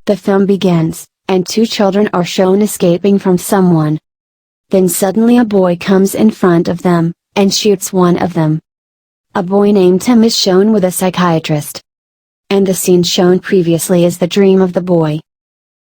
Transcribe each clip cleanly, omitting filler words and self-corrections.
The film begins, and two children are shown escaping from someone. Then suddenly a boy comes in front of them, and shoots one of them. A boy named Tim is shown with a psychiatrist. And the scene shown previously is the dream of the boy.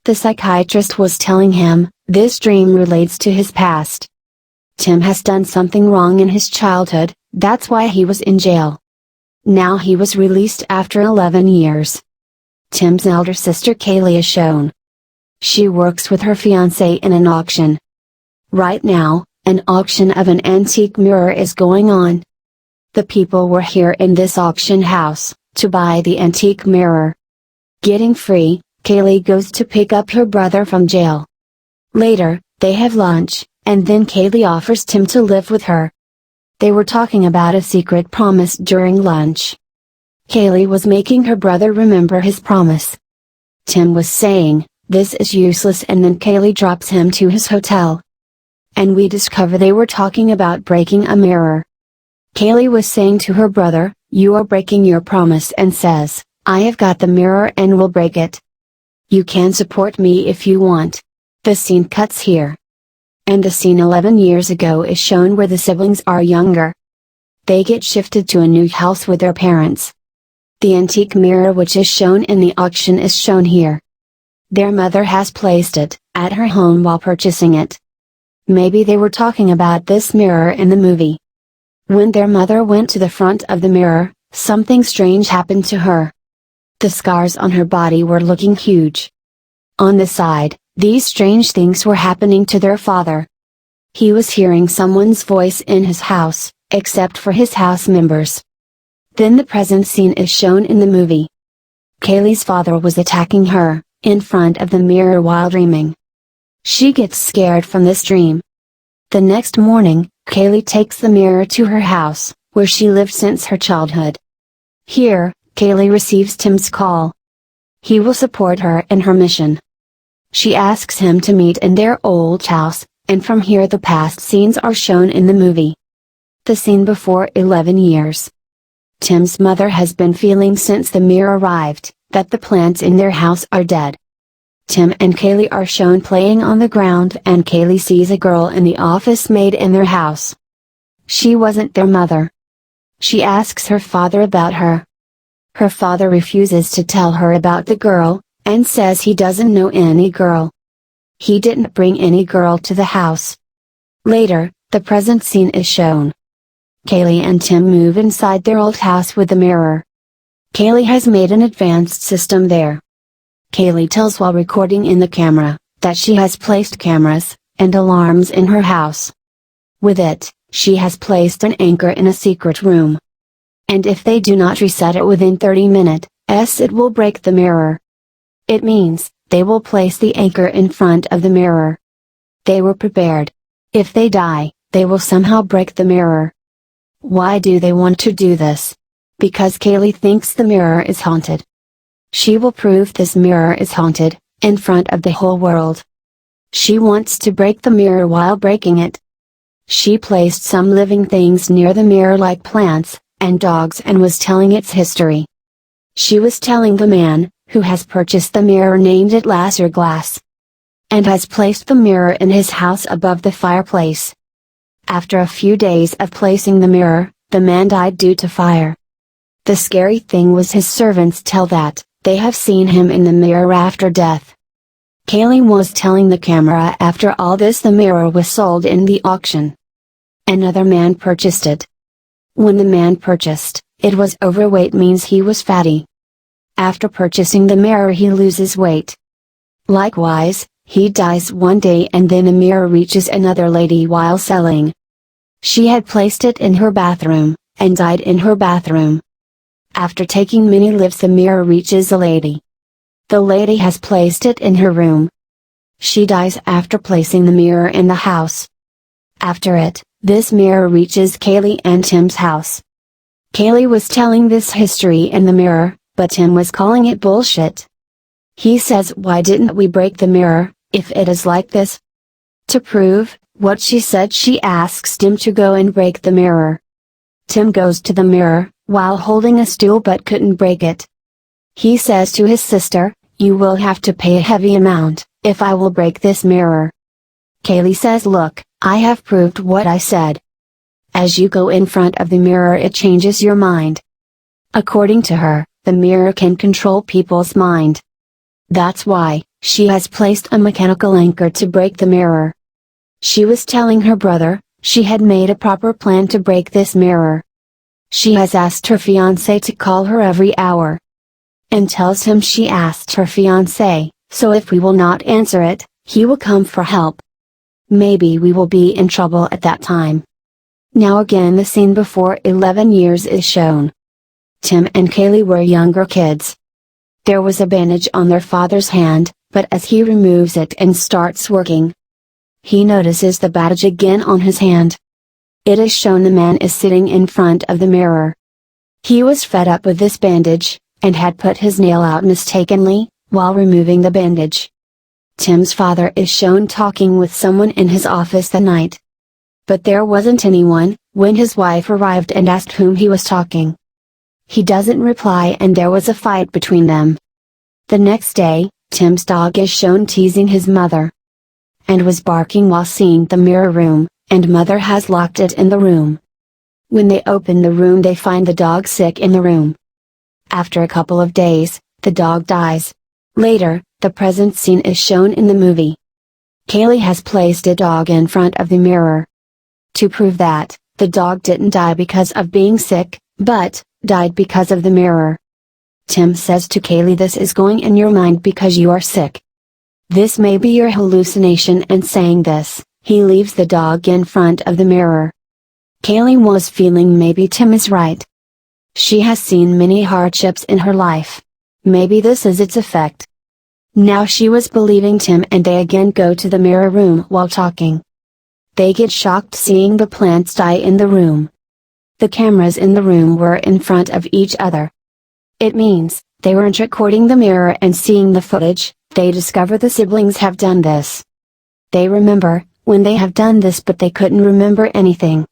The psychiatrist was telling him, this dream relates to his past. Tim has done something wrong in his childhood, that's why he was in jail. Now he was released after 11 years. Tim's elder sister Kaylie is shown. She works with her fiancé in an auction. Right now, an auction of an antique mirror is going on. The people were here in this auction house, to buy the antique mirror. Getting free, Kaylie goes to pick up her brother from jail. Later, they have lunch, and then Kaylie offers Tim to live with her. They were talking about a secret promise during lunch. Kaylie was making her brother remember his promise. Tim was saying, this is useless, and then Kaylie drops him to his hotel. And we discover they were talking about breaking a mirror. Kaylie was saying to her brother, you are breaking your promise, and says, I have got the mirror and will break it. You can support me if you want. The scene cuts here. And the scene 11 years ago is shown where the siblings are younger. They get shifted to a new house with their parents. The antique mirror which is shown in the auction is shown here. Their mother has placed it at her home while purchasing it. Maybe they were talking about this mirror in the movie. When their mother went to the front of the mirror, something strange happened to her. The scars on her body were looking huge. On the side, these strange things were happening to their father. He was hearing someone's voice in his house, except for his house members. Then the present scene is shown in the movie. Kaylie's father was attacking her, in front of the mirror while dreaming. She gets scared from this dream. The next morning, Kaylie takes the mirror to her house, where she lived since her childhood. Here, Kaylie receives Tim's call. He will support her in her mission. She asks him to meet in their old house, and from here the past scenes are shown in the movie. The scene before 11 years. Tim's mother has been feeling since the mirror arrived, that the plants in their house are dead. Tim and Kaylie are shown playing on the ground, and Kaylie sees a girl in the office maid in their house. She wasn't their mother. She asks her father about her. Her father refuses to tell her about the girl, and says he doesn't know any girl. He didn't bring any girl to the house. Later, the present scene is shown. Kaylie and Tim move inside their old house with the mirror. Kaylie has made an advanced system there. Kaylie tells while recording in the camera, that she has placed cameras, and alarms in her house. With it, she has placed an anchor in a secret room. And if they do not reset it within 30 minutes, it will break the mirror. It means, they will place the anchor in front of the mirror. They were prepared. If they die, they will somehow break the mirror. Why do they want to do this? Because Kaylie thinks the mirror is haunted. She will prove this mirror is haunted, in front of the whole world. She wants to break the mirror while breaking it. She placed some living things near the mirror like plants, and dogs, and was telling its history. She was telling the man, who has purchased the mirror, named it Laser Glass. And has placed the mirror in his house above the fireplace. After a few days of placing the mirror, the man died due to fire. The scary thing was his servants tell that, they have seen him in the mirror after death. Kaylie was telling the camera after all this the mirror was sold in the auction. Another man purchased it. When the man purchased, it was overweight, means he was fatty. After purchasing the mirror he loses weight. Likewise, he dies one day, and then the mirror reaches another lady while selling. She had placed it in her bathroom, and died in her bathroom. After taking many lifts the mirror reaches a lady. The lady has placed it in her room. She dies after placing the mirror in the house. After it, this mirror reaches Kaylie and Tim's house. Kaylie was telling this history in the mirror, but Tim was calling it bullshit. He says, why didn't we break the mirror, if it is like this? To prove what she said, she asks Tim to go and break the mirror. Tim goes to the mirror, while holding a stool, but couldn't break it. He says to his sister, You will have to pay a heavy amount, if I will break this mirror. Kaylie says, look, I have proved what I said. As you go in front of the mirror it changes your mind. According to her, the mirror can control people's mind. That's why, she has placed a mechanical anchor to break the mirror. She was telling her brother, she had made a proper plan to break this mirror. She has asked her fiancé to call her every hour. And tells him she asked her fiancé, so if we will not answer it, he will come for help. Maybe we will be in trouble at that time. Now again the scene before 11 years is shown. Tim and Kaylie were younger kids. There was a bandage on their father's hand, but as he removes it and starts working, he notices the bandage again on his hand. It is shown the man is sitting in front of the mirror. He was fed up with this bandage, and had put his nail out mistakenly, while removing the bandage. Tim's father is shown talking with someone in his office that night. But there wasn't anyone, when his wife arrived and asked whom he was talking. He doesn't reply and there was a fight between them. The next day, Tim's dog is shown teasing his mother. And was barking while seeing the mirror room, and mother has locked it in the room. When they open the room they find the dog sick in the room. After a couple of days, the dog dies. Later, the present scene is shown in the movie. Kaylie has placed a dog in front of the mirror. To prove that, the dog didn't die because of being sick, but, died because of the mirror. Tim says to Kaylie, this is going in your mind because you are sick. This may be your hallucination, and saying this, he leaves the dog in front of the mirror. Kaylie was feeling maybe Tim is right. She has seen many hardships in her life. Maybe this is its effect. Now she was believing Tim and they again go to the mirror room while talking. They get shocked seeing the plants die in the room. The cameras in the room were in front of each other. It means, they weren't recording the mirror and seeing the footage. They discover the siblings have done this. They remember, when they have done this, but they couldn't remember anything.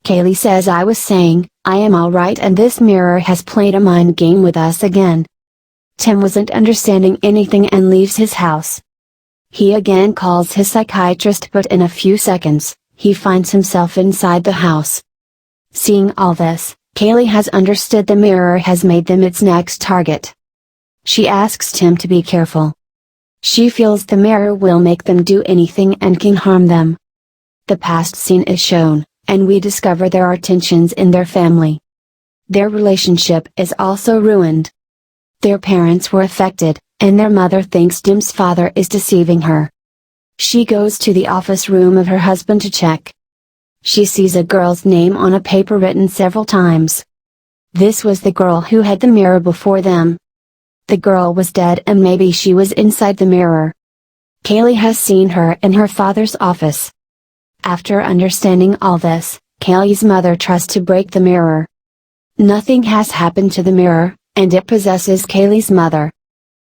Kaylie says, I was saying, I am alright, and this mirror has played a mind game with us again. Tim wasn't understanding anything and leaves his house. He again calls his psychiatrist, but in a few seconds, he finds himself inside the house. Seeing all this, Kaylie has understood the mirror has made them its next target. She asks Tim to be careful. She feels the mirror will make them do anything and can harm them. The past scene is shown, and we discover there are tensions in their family. Their relationship is also ruined. Their parents were affected, and their mother thinks Tim's father is deceiving her. She goes to the office room of her husband to check. She sees a girl's name on a paper written several times. This was the girl who had the mirror before them. The girl was dead, and maybe she was inside the mirror. Kaylie has seen her in her father's office. After understanding all this, Kaylie's mother tries to break the mirror. Nothing has happened to the mirror, and it possesses Kaylie's mother.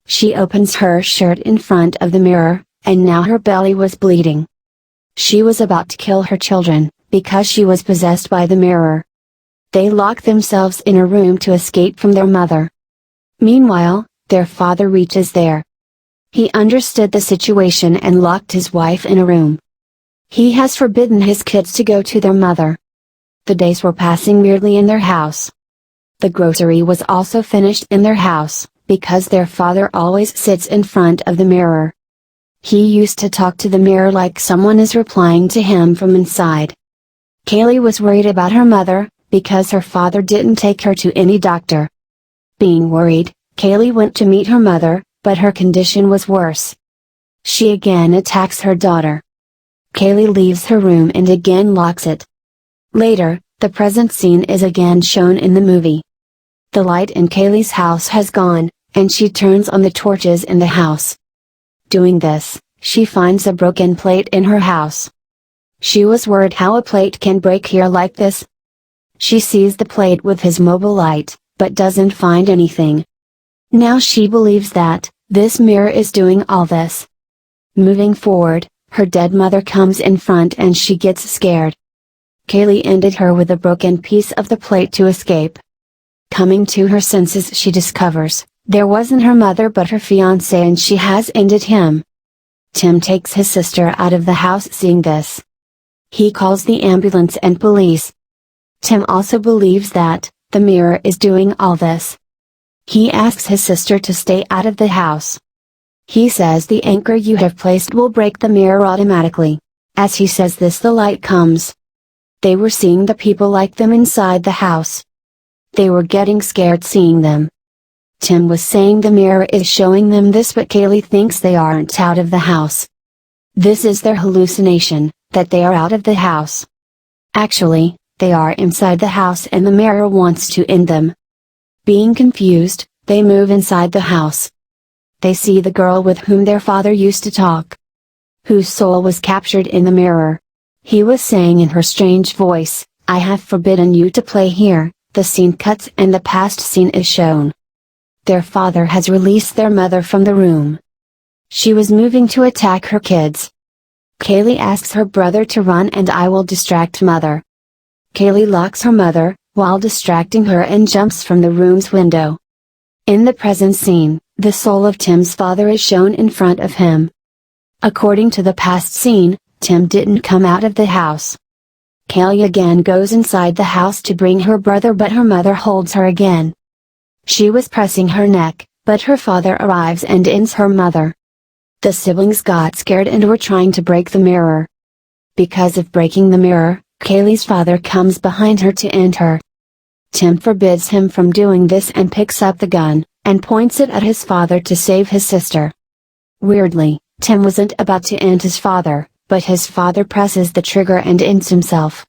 She opens her shirt in front of the mirror, and now her belly was bleeding. She was about to kill her children, because she was possessed by the mirror. They lock themselves in a room to escape from their mother. Meanwhile, their father reaches there. He understood the situation and locked his wife in a room. He has forbidden his kids to go to their mother. The days were passing weirdly in their house. The grocery was also finished in their house, because their father always sits in front of the mirror. He used to talk to the mirror like someone is replying to him from inside. Kaylie was worried about her mother, because her father didn't take her to any doctor. Being worried, Kaylie went to meet her mother, but her condition was worse. She again attacks her daughter. Kaylie leaves her room and again locks it. Later, the present scene is again shown in the movie. The light in Kaylie's house has gone, and she turns on the torches in the house. Doing this, she finds a broken plate in her house. She was worried how a plate can break here like this. She sees the plate with his mobile light, but doesn't find anything. Now she believes that, this mirror is doing all this. Moving forward, her dead mother comes in front and she gets scared. Kaylie ended her with a broken piece of the plate to escape. Coming to her senses, she discovers, There wasn't her mother but her fiancé, and she has ended him. Tim takes his sister out of the house seeing this. He calls the ambulance and police. Tim also believes that the mirror is doing all this. He asks his sister to stay out of the house. He says the anchor you have placed will break the mirror automatically. As he says this, the light comes. They were seeing the people like them inside the house. They were getting scared seeing them. Tim was saying the mirror is showing them this, but Kaylie thinks they aren't out of the house. This is their hallucination, that they are out of the house. Actually, they are inside the house and the mirror wants to end them. Being confused, they move inside the house. They see the girl with whom their father used to talk, whose soul was captured in the mirror. He was saying in her strange voice, "I have forbidden you to play here." The scene cuts and the past scene is shown. Their father has released their mother from the room. She was moving to attack her kids. Kaylie asks her brother to run and I will distract mother. Kaylie locks her mother, while distracting her, and jumps from the room's window. In the present scene, the soul of Tim's father is shown in front of him. According to the past scene, Tim didn't come out of the house. Kaylie again goes inside the house to bring her brother, but her mother holds her again. She was pressing her neck, but her father arrives and ends her mother. The siblings got scared and were trying to break the mirror. Because of breaking the mirror, Kaylie's father comes behind her to end her. Tim forbids him from doing this and picks up the gun, and points it at his father to save his sister. Weirdly, Tim wasn't about to end his father, but his father presses the trigger and ends himself.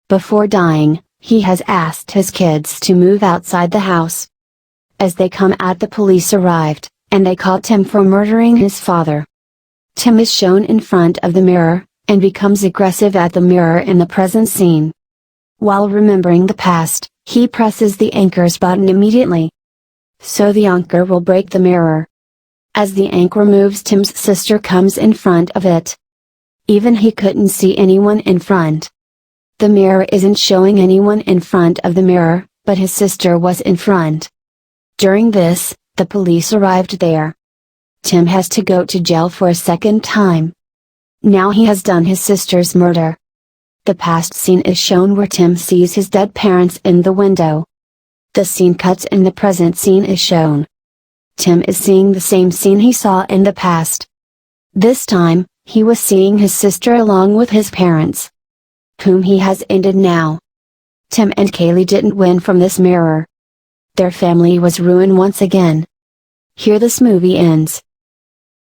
Before dying, he has asked his kids to move outside the house. As they come out, the police arrived, and they caught Tim for murdering his father. Tim is shown in front of the mirror, and becomes aggressive at the mirror in the present scene. While remembering the past, he presses the anchor's button immediately. So the anchor will break the mirror. As the anchor moves, Tim's sister comes in front of it. Even he couldn't see anyone in front. The mirror isn't showing anyone in front of the mirror, but his sister was in front. During this, the police arrived there. Tim has to go to jail for a second time. Now he has done his sister's murder. The past scene is shown where Tim sees his dead parents in the window. The scene cuts and the present scene is shown. Tim is seeing the same scene he saw in the past. This time, he was seeing his sister along with his parents, whom he has ended now. Tim and Kaylie didn't win from this mirror. Their family was ruined once again. Here this movie ends.